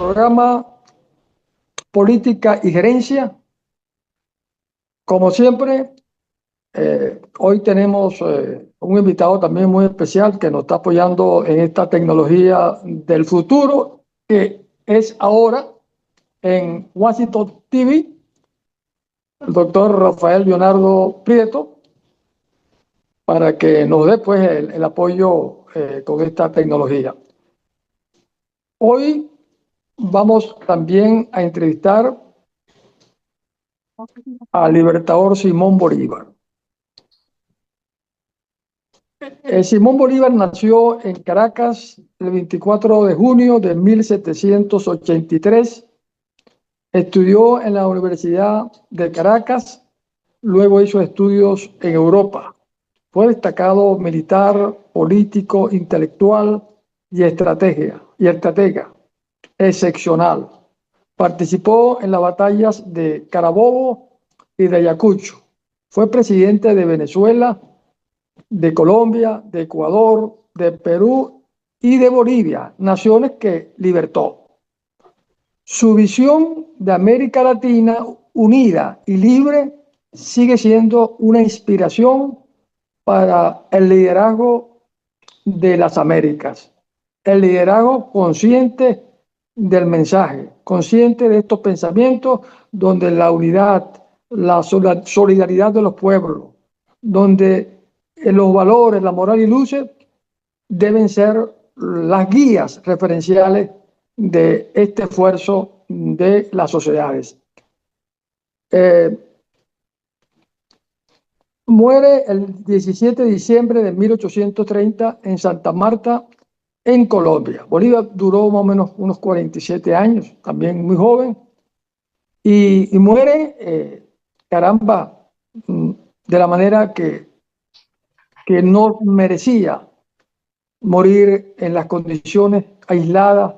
programa Política y Gerencia. Como siempre, hoy tenemos un invitado también muy especial que nos está apoyando en esta tecnología del futuro, que es ahora en Washington TV, el doctor Rafael Leonardo Prieto, para que nos dé pues el apoyo con esta tecnología. Hoy vamos también a entrevistar al libertador Simón Bolívar. Simón Bolívar nació en Caracas el 24 de junio de 1783. Estudió en la Universidad de Caracas, luego hizo estudios en Europa. Fue destacado militar, político, intelectual y estratega excepcional. Participó en las batallas de Carabobo y de Ayacucho. Fue presidente de Venezuela, de Colombia, de Ecuador, de Perú y de Bolivia, naciones que libertó. Su visión de América Latina unida y libre sigue siendo una inspiración para el liderazgo de las Américas. El liderazgo consciente del mensaje, consciente de estos pensamientos, donde la unidad, la solidaridad de los pueblos, donde los valores, la moral y luces deben ser las guías referenciales de este esfuerzo de las sociedades. Muere el 17 de diciembre de 1830 en Santa Marta, en Colombia. Bolívar duró más o menos unos 47 años, también muy joven, y muere, caramba, de la manera que no merecía morir, en las condiciones aisladas,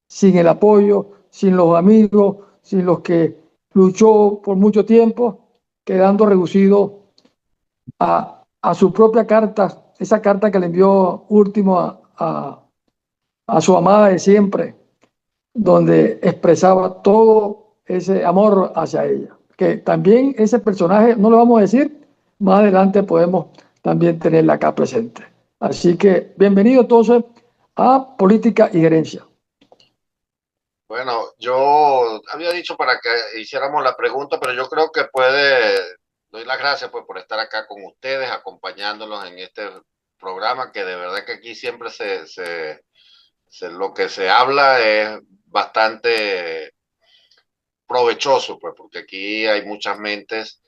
sin el apoyo, sin los amigos, sin los que luchó por mucho tiempo, quedando reducido a su propia carta, esa carta que le envió último a su amada de siempre, donde expresaba todo ese amor hacia ella. Que también ese personaje, no lo vamos a decir, más adelante podemos también tenerla acá presente. Así que bienvenido entonces a Política y Gerencia. Bueno, yo había dicho para que hiciéramos la pregunta, pero yo creo que doy las gracias pues por estar acá con ustedes, acompañándolos en este programa, que de verdad que aquí siempre lo que se habla es bastante provechoso, pues, porque aquí hay muchas mentes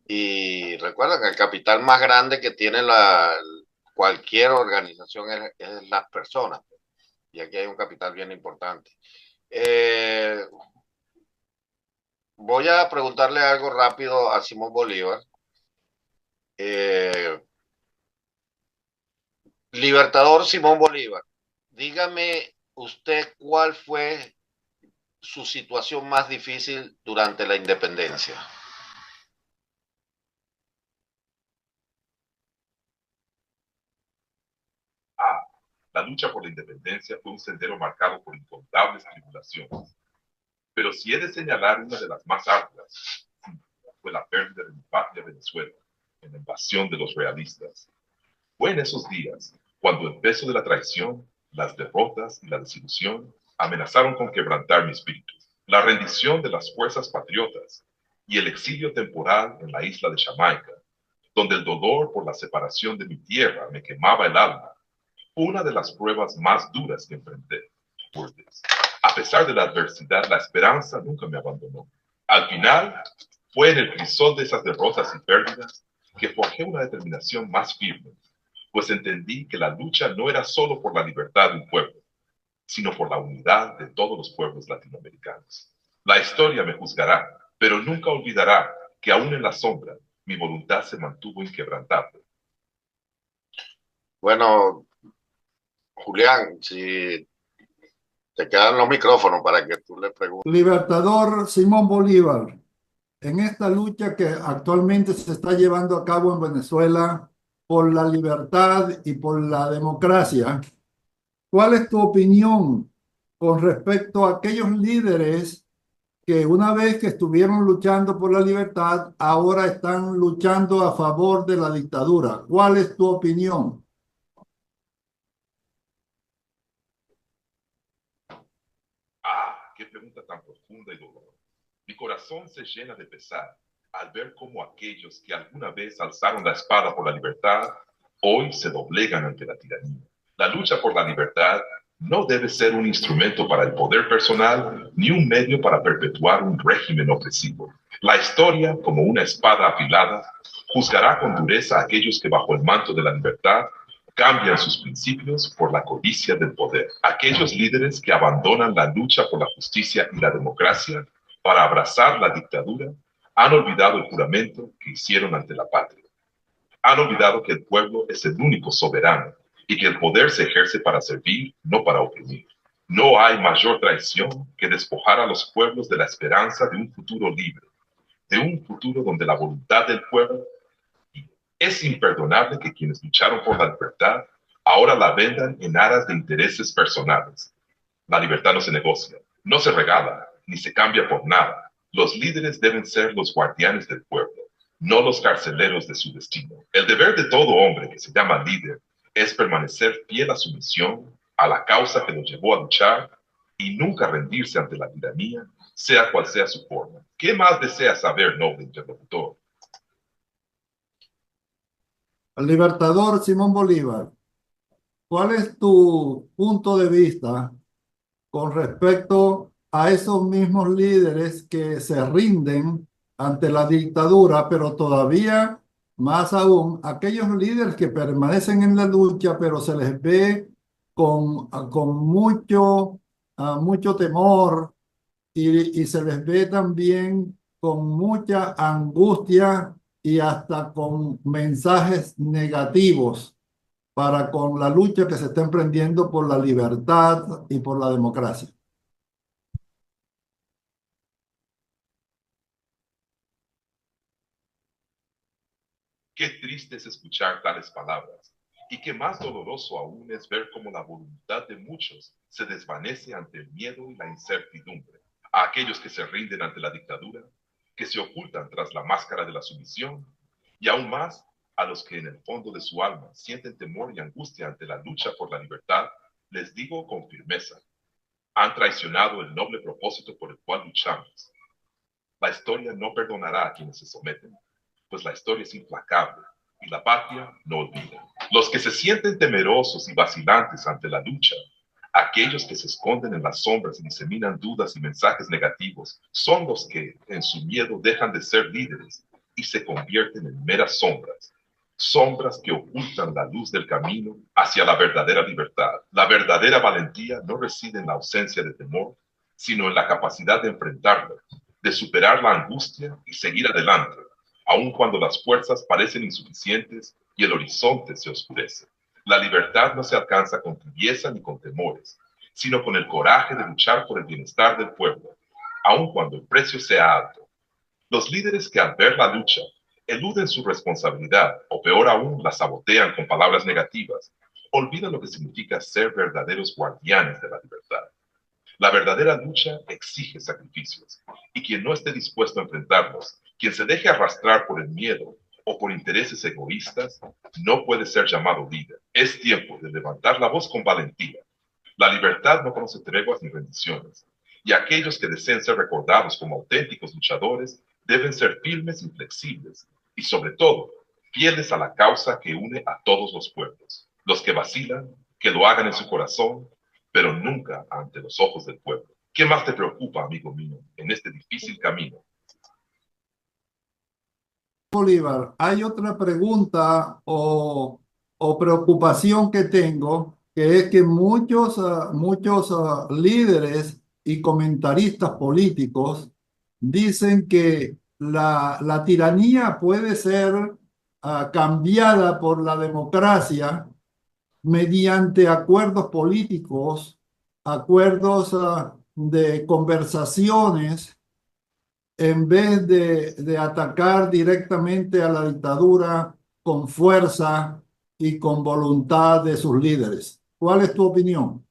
y recuerda que el capital más grande que tiene cualquier organización es las personas, y aquí hay un capital bien importante. Voy a preguntarle algo rápido a Simón Bolívar. Libertador Simón Bolívar, dígame usted cuál fue su situación más difícil durante la independencia. La lucha por la independencia fue un sendero marcado por incontables tribulaciones. Pero si he de señalar una de las más arduas, fue la pérdida de mi patria Venezuela en la invasión de los realistas. Fue en esos días cuando el peso de la traición, las derrotas y la desilusión amenazaron con quebrantar mi espíritu. La rendición de las fuerzas patriotas y el exilio temporal en la isla de Jamaica, donde el dolor por la separación de mi tierra me quemaba el alma, fue una de las pruebas más duras que enfrenté. A pesar de la adversidad, la esperanza nunca me abandonó. Al final, fue en el crisol de esas derrotas y pérdidas que forjé una determinación más firme, pues entendí que la lucha no era solo por la libertad de un pueblo, sino por la unidad de todos los pueblos latinoamericanos. La historia me juzgará, pero nunca olvidará que aún en la sombra, mi voluntad se mantuvo inquebrantable. Bueno, Julián, si te quedan los micrófonos para que tú le preguntes. Libertador Simón Bolívar, en esta lucha que actualmente se está llevando a cabo en Venezuela por la libertad y por la democracia, ¿cuál es tu opinión con respecto a aquellos líderes que una vez que estuvieron luchando por la libertad, ahora están luchando a favor de la dictadura. ¿Cuál es tu opinión? Ah, qué pregunta tan profunda y dolorosa. Mi corazón se llena de pesar al ver cómo aquellos que alguna vez alzaron la espada por la libertad, hoy se doblegan ante la tiranía. La lucha por la libertad no debe ser un instrumento para el poder personal ni un medio para perpetuar un régimen opresivo. La historia, como una espada afilada, juzgará con dureza a aquellos que bajo el manto de la libertad cambian sus principios por la codicia del poder. Aquellos líderes que abandonan la lucha por la justicia y la democracia para abrazar la dictadura han olvidado el juramento que hicieron ante la patria. Han olvidado que el pueblo es el único soberano y que el poder se ejerce para servir, no para oprimir. No hay mayor traición que despojar a los pueblos de la esperanza de un futuro libre, de un futuro donde la voluntad del pueblo. Es imperdonable que quienes lucharon por la libertad ahora la vendan en aras de intereses personales. La libertad no se negocia, no se regala, ni se cambia por nada. Los líderes deben ser los guardianes del pueblo, no los carceleros de su destino. El deber de todo hombre que se llama líder es permanecer fiel a su misión, a la causa que lo llevó a luchar y nunca rendirse ante la tiranía, sea cual sea su forma. ¿Qué más desea saber, noble interlocutor? El libertador Simón Bolívar, ¿cuál es tu punto de vista con respecto a esos mismos líderes que se rinden ante la dictadura, pero todavía más aún aquellos líderes que permanecen en la lucha, pero se les ve con mucho temor y se les ve también con mucha angustia y hasta con mensajes negativos para con la lucha que se está emprendiendo por la libertad y por la democracia? Qué triste es escuchar tales palabras, y qué más doloroso aún es ver cómo la voluntad de muchos se desvanece ante el miedo y la incertidumbre. A aquellos que se rinden ante la dictadura, que se ocultan tras la máscara de la sumisión, y aún más a los que en el fondo de su alma sienten temor y angustia ante la lucha por la libertad, les digo con firmeza, han traicionado el noble propósito por el cual luchamos. La historia no perdonará a quienes se someten, pues la historia es implacable y la patria no olvida. Los que se sienten temerosos y vacilantes ante la lucha, aquellos que se esconden en las sombras y diseminan dudas y mensajes negativos, son los que en su miedo dejan de ser líderes y se convierten en meras sombras. Sombras que ocultan la luz del camino hacia la verdadera libertad. La verdadera valentía no reside en la ausencia de temor, sino en la capacidad de enfrentarla, de superar la angustia y seguir adelante, aun cuando las fuerzas parecen insuficientes y el horizonte se oscurece. La libertad no se alcanza con tibieza ni con temores, sino con el coraje de luchar por el bienestar del pueblo, aun cuando el precio sea alto. Los líderes que al ver la lucha eluden su responsabilidad, o peor aún, la sabotean con palabras negativas, olvidan lo que significa ser verdaderos guardianes de la libertad. La verdadera lucha exige sacrificios, y quien no esté dispuesto a enfrentarlos, quien se deje arrastrar por el miedo o por intereses egoístas, no puede ser llamado líder. Es tiempo de levantar la voz con valentía. La libertad no conoce treguas ni rendiciones, y aquellos que deseen ser recordados como auténticos luchadores deben ser firmes y flexibles, y sobre todo, fieles a la causa que une a todos los pueblos. Los que vacilan, que lo hagan en su corazón, pero nunca ante los ojos del pueblo. ¿Qué más te preocupa, amigo mío, en este difícil camino? Bolívar, hay otra pregunta o preocupación que tengo, que es que muchos líderes y comentaristas políticos dicen que la tiranía puede ser cambiada por la democracia mediante acuerdos políticos, acuerdos de conversaciones, en vez de atacar directamente a la dictadura con fuerza y con voluntad de sus líderes. ¿Cuál es tu opinión?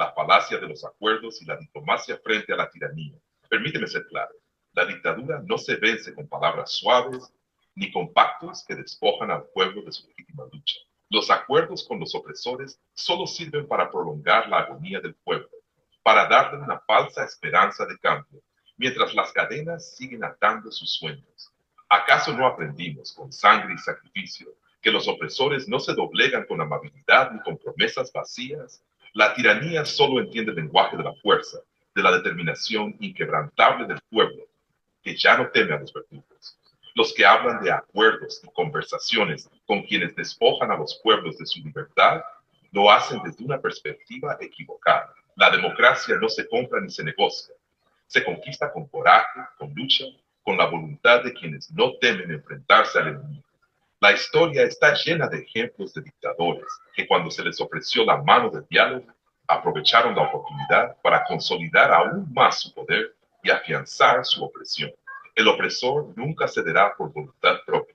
la falacia de los acuerdos y la diplomacia frente a la tiranía. Permíteme ser claro, la dictadura no se vence con palabras suaves ni con pactos que despojan al pueblo de su legítima lucha. Los acuerdos con los opresores solo sirven para prolongar la agonía del pueblo, para darle una falsa esperanza de cambio, mientras las cadenas siguen atando sus sueños. ¿Acaso no aprendimos con sangre y sacrificio que los opresores no se doblegan con amabilidad ni con promesas vacías? La tiranía solo entiende el lenguaje de la fuerza, de la determinación inquebrantable del pueblo, que ya no teme a los verdugos. Los que hablan de acuerdos y conversaciones con quienes despojan a los pueblos de su libertad, lo hacen desde una perspectiva equivocada. La democracia no se compra ni se negocia. Se conquista con coraje, con lucha, con la voluntad de quienes no temen enfrentarse al enemigo. La historia está llena de ejemplos de dictadores que cuando se les ofreció la mano del diálogo, aprovecharon la oportunidad para consolidar aún más su poder y afianzar su opresión. El opresor nunca cederá por voluntad propia,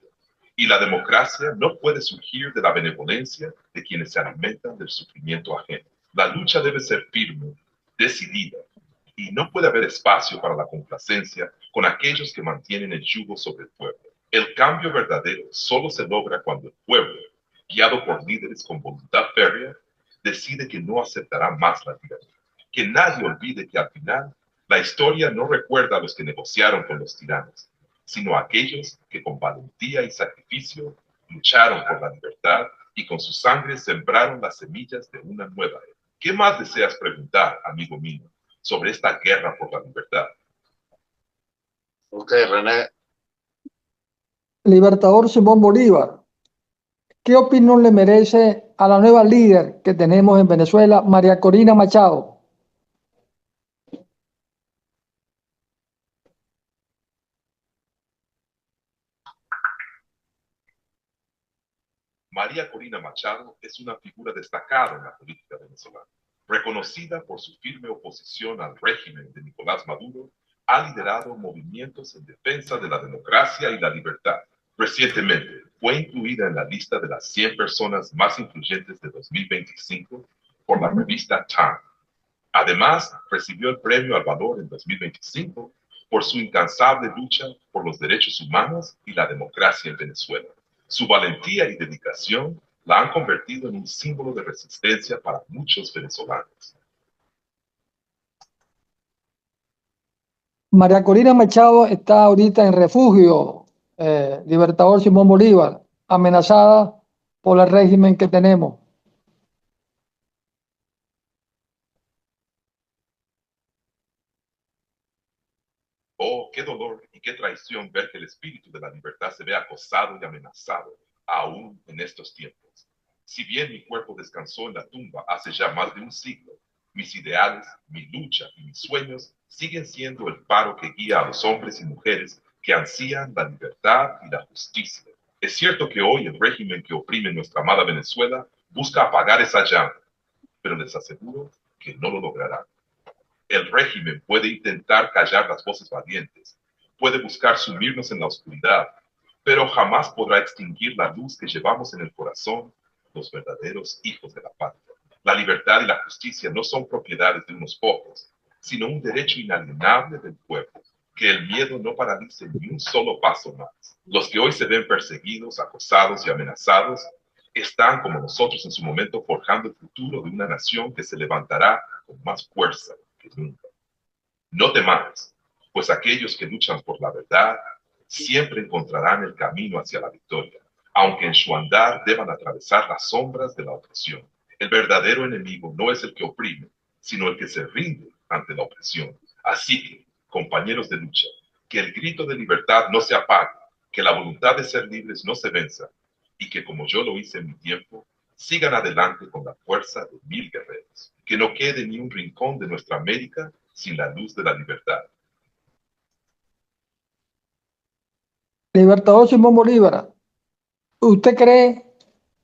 y la democracia no puede surgir de la benevolencia de quienes se alimentan del sufrimiento ajeno. La lucha debe ser firme, decidida, y no puede haber espacio para la complacencia con aquellos que mantienen el yugo sobre el pueblo. El cambio verdadero solo se logra cuando el pueblo, guiado por líderes con voluntad férrea, decide que no aceptará más la tiranía. Que nadie olvide que al final la historia no recuerda a los que negociaron con los tiranos, sino a aquellos que con valentía y sacrificio lucharon por la libertad y con su sangre sembraron las semillas de una nueva era. ¿Qué más deseas preguntar, amigo mío, sobre esta guerra por la libertad? Ok, René. Libertador Simón Bolívar, ¿qué opinión le merece a la nueva líder que tenemos en Venezuela, María Corina Machado? María Corina Machado es una figura destacada en la política venezolana. Reconocida por su firme oposición al régimen de Nicolás Maduro, ha liderado movimientos en defensa de la democracia y la libertad. Recientemente fue incluida en la lista de las 100 personas más influyentes de 2025 por la revista Time. Además, recibió el Premio al Valor en 2025 por su incansable lucha por los derechos humanos y la democracia en Venezuela. Su valentía y dedicación la han convertido en un símbolo de resistencia para muchos venezolanos. María Corina Machado está ahorita en refugio, Libertador Simón Bolívar, amenazada por el régimen que tenemos. Oh, qué dolor y qué traición ver que el espíritu de la libertad se ve acosado y amenazado aún en estos tiempos. Si bien mi cuerpo descansó en la tumba hace ya más de un siglo, mis ideales, mi lucha y mis sueños siguen siendo el faro que guía a los hombres y mujeres que ansían la libertad y la justicia. Es cierto que hoy el régimen que oprime nuestra amada Venezuela busca apagar esa llama, pero les aseguro que no lo logrará. El régimen puede intentar callar las voces valientes, puede buscar sumirnos en la oscuridad, pero jamás podrá extinguir la luz que llevamos en el corazón los verdaderos hijos de la patria. La libertad y la justicia no son propiedades de unos pocos, sino un derecho inalienable del pueblo. Que el miedo no paralice ni un solo paso más. Los que hoy se ven perseguidos, acosados y amenazados están, como nosotros en su momento, forjando el futuro de una nación que se levantará con más fuerza que nunca. No temáis, pues aquellos que luchan por la verdad siempre encontrarán el camino hacia la victoria, aunque en su andar deban atravesar las sombras de la opresión. El verdadero enemigo no es el que oprime, sino el que se rinde ante la opresión. Así que, compañeros de lucha, que el grito de libertad no se apague, que la voluntad de ser libres no se venza, y que como yo lo hice en mi tiempo, sigan adelante con la fuerza de 1000 guerreros. Que no quede ni un rincón de nuestra América sin la luz de la libertad. Libertador Simón Bolívar, ¿usted cree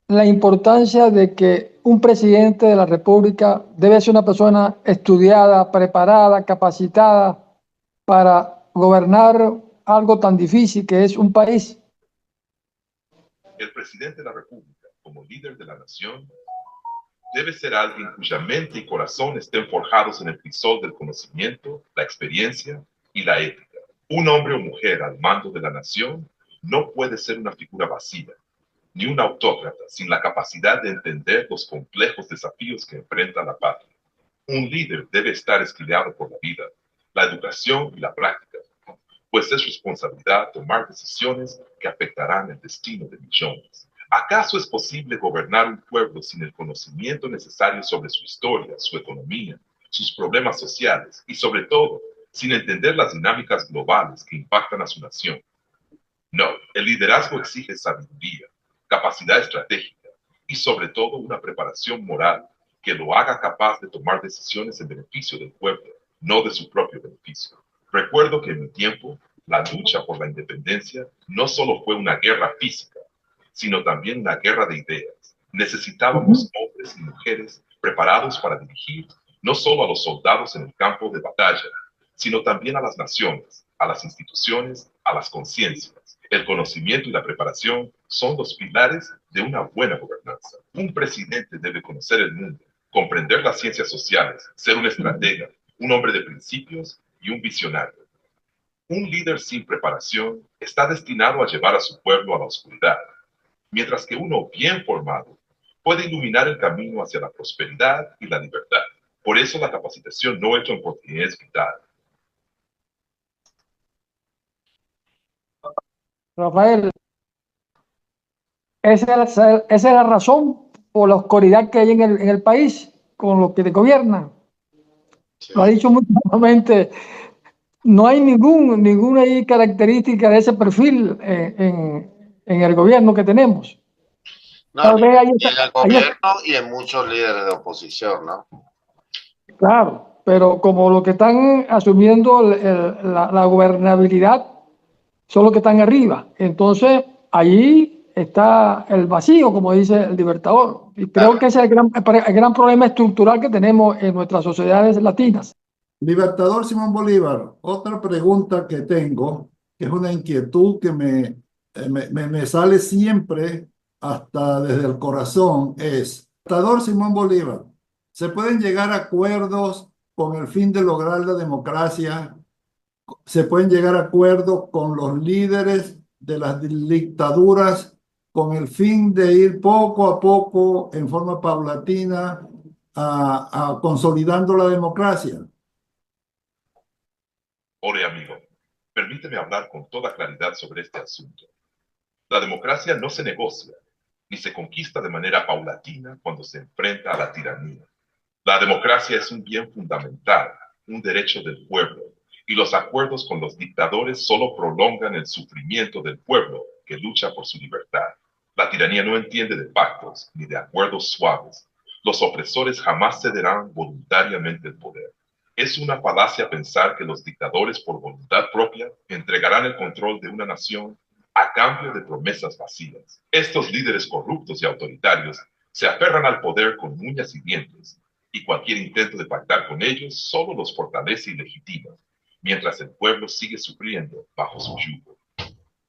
la importancia de que un presidente de la República debe ser una persona estudiada, preparada, capacitada para gobernar algo tan difícil que es un país? El presidente de la República, como líder de la nación, debe ser alguien cuya mente y corazón estén forjados en el crisol del conocimiento, la experiencia y la ética. Un hombre o mujer al mando de la nación no puede ser una figura vacía, ni un autócrata sin la capacidad de entender los complejos desafíos que enfrenta la patria. Un líder debe estar esquilado por la vida, la educación y la práctica, pues es responsabilidad tomar decisiones que afectarán el destino de millones. ¿Acaso es posible gobernar un pueblo sin el conocimiento necesario sobre su historia, su economía, sus problemas sociales y, sobre todo, sin entender las dinámicas globales que impactan a su nación? No, el liderazgo exige sabiduría, capacidad estratégica y, sobre todo, una preparación moral que lo haga capaz de tomar decisiones en beneficio del pueblo, no de su propio beneficio. Recuerdo que en mi tiempo, la lucha por la independencia no solo fue una guerra física, sino también una guerra de ideas. Necesitábamos hombres y mujeres preparados para dirigir no solo a los soldados en el campo de batalla, sino también a las naciones, a las instituciones, a las conciencias. El conocimiento y la preparación son los pilares de una buena gobernanza. Un presidente debe conocer el mundo, comprender las ciencias sociales, ser un estratega, un hombre de principios y un visionario. Un líder sin preparación está destinado a llevar a su pueblo a la oscuridad, mientras que uno bien formado puede iluminar el camino hacia la prosperidad y la libertad. Por eso la capacitación no hecha en oportunidad es vital. Rafael, esa es la razón por la oscuridad que hay en el país con los que te gobiernan. Sí. Lo ha dicho muy claramente. No hay ninguna ahí característica de ese perfil en el gobierno que tenemos. No, Tal vez y en el gobierno y en muchos líderes de oposición, ¿no? claro, pero como los que están asumiendo la gobernabilidad son los que están arriba. Entonces, ahí está el vacío, como dice el Libertador. Y creo que ese es el gran problema estructural que tenemos en nuestras sociedades latinas. Libertador Simón Bolívar, otra pregunta que tengo, que es una inquietud que me sale siempre hasta desde el corazón, es, Libertador Simón Bolívar, ¿se pueden llegar a acuerdos con el fin de lograr la democracia? ¿Se pueden llegar a acuerdos con los líderes de las dictaduras con el fin de ir poco a poco, en forma paulatina, a consolidando la democracia? Ore, amigo, permíteme hablar con toda claridad sobre este asunto. La democracia no se negocia, ni se conquista de manera paulatina cuando se enfrenta a la tiranía. La democracia es un bien fundamental, un derecho del pueblo, y los acuerdos con los dictadores solo prolongan el sufrimiento del pueblo que lucha por su libertad. La tiranía no entiende de pactos ni de acuerdos suaves. Los opresores jamás cederán voluntariamente el poder. Es una falacia pensar que los dictadores por voluntad propia entregarán el control de una nación a cambio de promesas vacías. Estos líderes corruptos y autoritarios se aferran al poder con uñas y dientes, y cualquier intento de pactar con ellos solo los fortalece y legitima, mientras el pueblo sigue sufriendo bajo su yugo.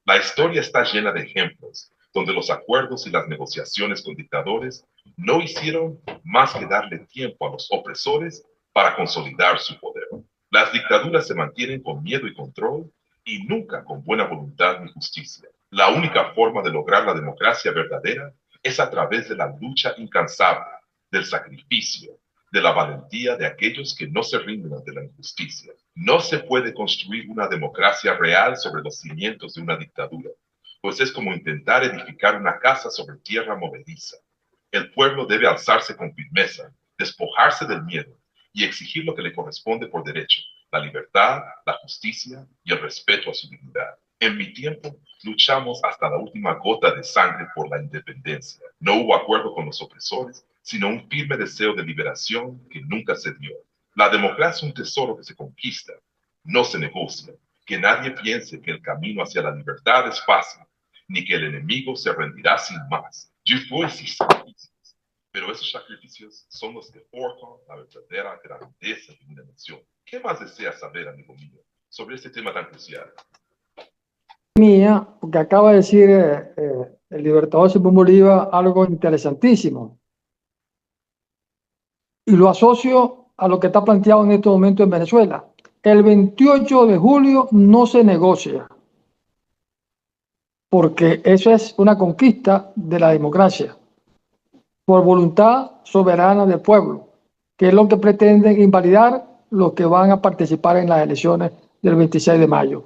La historia está llena de ejemplos donde los acuerdos y las negociaciones con dictadores no hicieron más que darle tiempo a los opresores para consolidar su poder. Las dictaduras se mantienen con miedo y control y nunca con buena voluntad ni justicia. La única forma de lograr la democracia verdadera es a través de la lucha incansable, del sacrificio, de la valentía de aquellos que no se rinden ante la injusticia. No se puede construir una democracia real sobre los cimientos de una dictadura, pues es como intentar edificar una casa sobre tierra movediza. El pueblo debe alzarse con firmeza, despojarse del miedo y exigir lo que le corresponde por derecho: la libertad, la justicia y el respeto a su dignidad. En mi tiempo, luchamos hasta la última gota de sangre por la independencia. No hubo acuerdo con los opresores, sino un firme deseo de liberación que nunca se dio. La democracia es un tesoro que se conquista, no se negocia. Que nadie piense que el camino hacia la libertad es fácil, ni que el enemigo se rendirá sin más. Yo fui sin sacrificios, pero esos sacrificios son los que forjan la verdadera grandeza de una nación. ¿Qué más deseas saber, amigo mío, sobre este tema tan crucial? Mía, porque acaba de decir el Libertador Simón Bolívar algo interesantísimo. y lo asocio a lo que está planteado en este momento en Venezuela. El 28 de julio no se negocia, porque eso es una conquista de la democracia, por voluntad soberana del pueblo, que es lo que pretenden invalidar los que van a participar en las elecciones del 26 de mayo.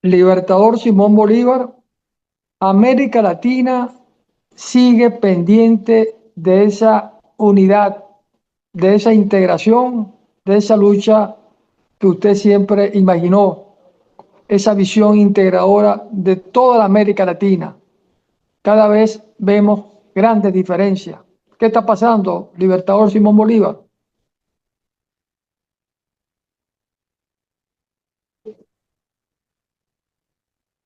Libertador Simón Bolívar, América Latina sigue pendiente de esa unidad, de esa integración, de esa lucha que usted siempre imaginó, esa visión integradora de toda la América Latina. Cada vez vemos grandes diferencias. ¿Qué está pasando, Libertador Simón Bolívar?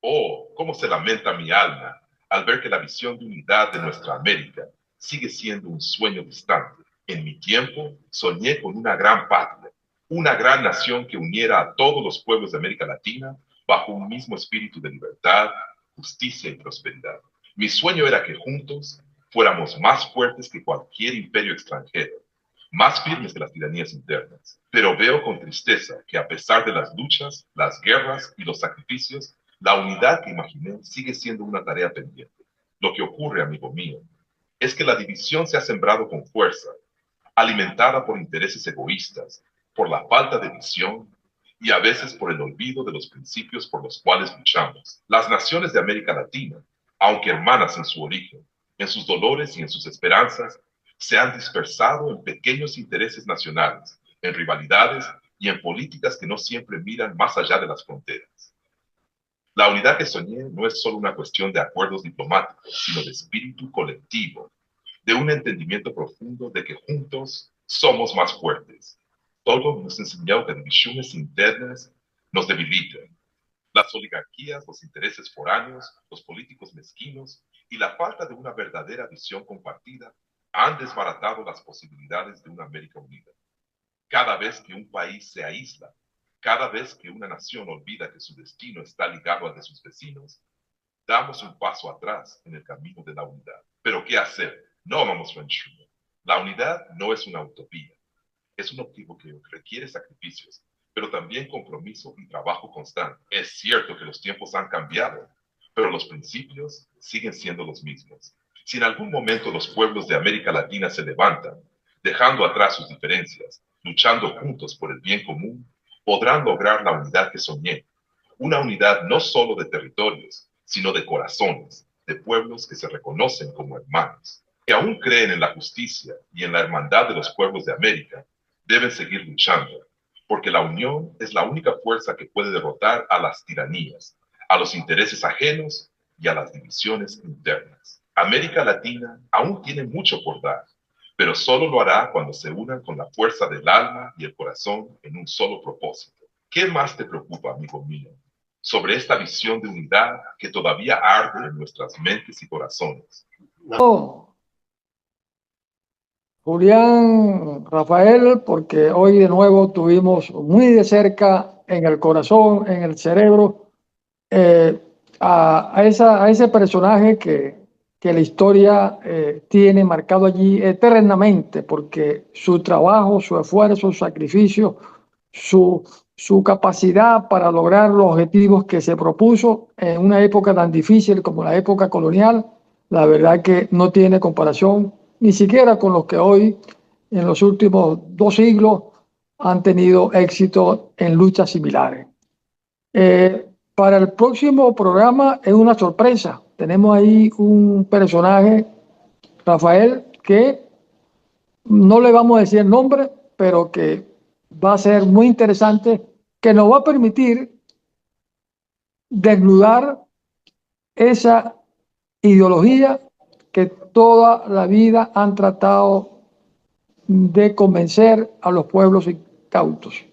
Oh, cómo se lamenta mi alma al ver que la visión de unidad de nuestra América sigue siendo un sueño distante. En mi tiempo soñé con una gran patria, una gran nación que uniera a todos los pueblos de América Latina bajo un mismo espíritu de libertad, justicia y prosperidad. Mi sueño era que juntos fuéramos más fuertes que cualquier imperio extranjero, más firmes que las tiranías internas. Pero veo con tristeza que a pesar de las luchas, las guerras y los sacrificios, la unidad que imaginé sigue siendo una tarea pendiente. Lo que ocurre, amigo mío, es que la división se ha sembrado con fuerza, alimentada por intereses egoístas, por la falta de visión y a veces por el olvido de los principios por los cuales luchamos. Las naciones de América Latina, aunque hermanas en su origen, en sus dolores y en sus esperanzas, se han dispersado en pequeños intereses nacionales, en rivalidades y en políticas que no siempre miran más allá de las fronteras. La unidad que soñé no es solo una cuestión de acuerdos diplomáticos, sino de espíritu colectivo, de un entendimiento profundo de que juntos somos más fuertes. Todo nos enseñó que divisiones internas nos debilitan. Las oligarquías, los intereses foráneos, los políticos mezquinos y la falta de una verdadera visión compartida han desbaratado las posibilidades de una América unida. Cada vez que un país se aísla, cada vez que una nación olvida que su destino está ligado al de sus vecinos, damos un paso atrás en el camino de la unidad. Pero ¿qué hacer? No vamos ranchero. La unidad no es una utopía. Es un objetivo que requiere sacrificios, pero también compromiso y trabajo constante. Es cierto que los tiempos han cambiado, pero los principios siguen siendo los mismos. Si en algún momento los pueblos de América Latina se levantan, dejando atrás sus diferencias, luchando juntos por el bien común, podrán lograr la unidad que soñé. Una unidad no solo de territorios, sino de corazones, de pueblos que se reconocen como hermanos, que aún creen en la justicia y en la hermandad de los pueblos de América, deben seguir luchando, porque la unión es la única fuerza que puede derrotar a las tiranías, a los intereses ajenos y a las divisiones internas. América Latina aún tiene mucho por dar, pero solo lo hará cuando se unan con la fuerza del alma y el corazón en un solo propósito. ¿Qué más te preocupa, amigo mío, sobre esta visión de unidad que todavía arde en nuestras mentes y corazones? No, Julián, Rafael, porque hoy de nuevo tuvimos muy de cerca en el corazón, en el cerebro, a ese personaje que la historia tiene marcado allí eternamente, porque su trabajo, su esfuerzo, su sacrificio, su capacidad para lograr los objetivos que se propuso en una época tan difícil como la época colonial, la verdad que no tiene comparación ni siquiera con los que hoy, en los últimos 2 siglos, han tenido éxito en luchas similares. Para el próximo programa es una sorpresa. Tenemos ahí un personaje, Rafael, que no le vamos a decir el nombre, pero que va a ser muy interesante, que nos va a permitir desnudar esa ideología que toda la vida han tratado de convencer a los pueblos incautos.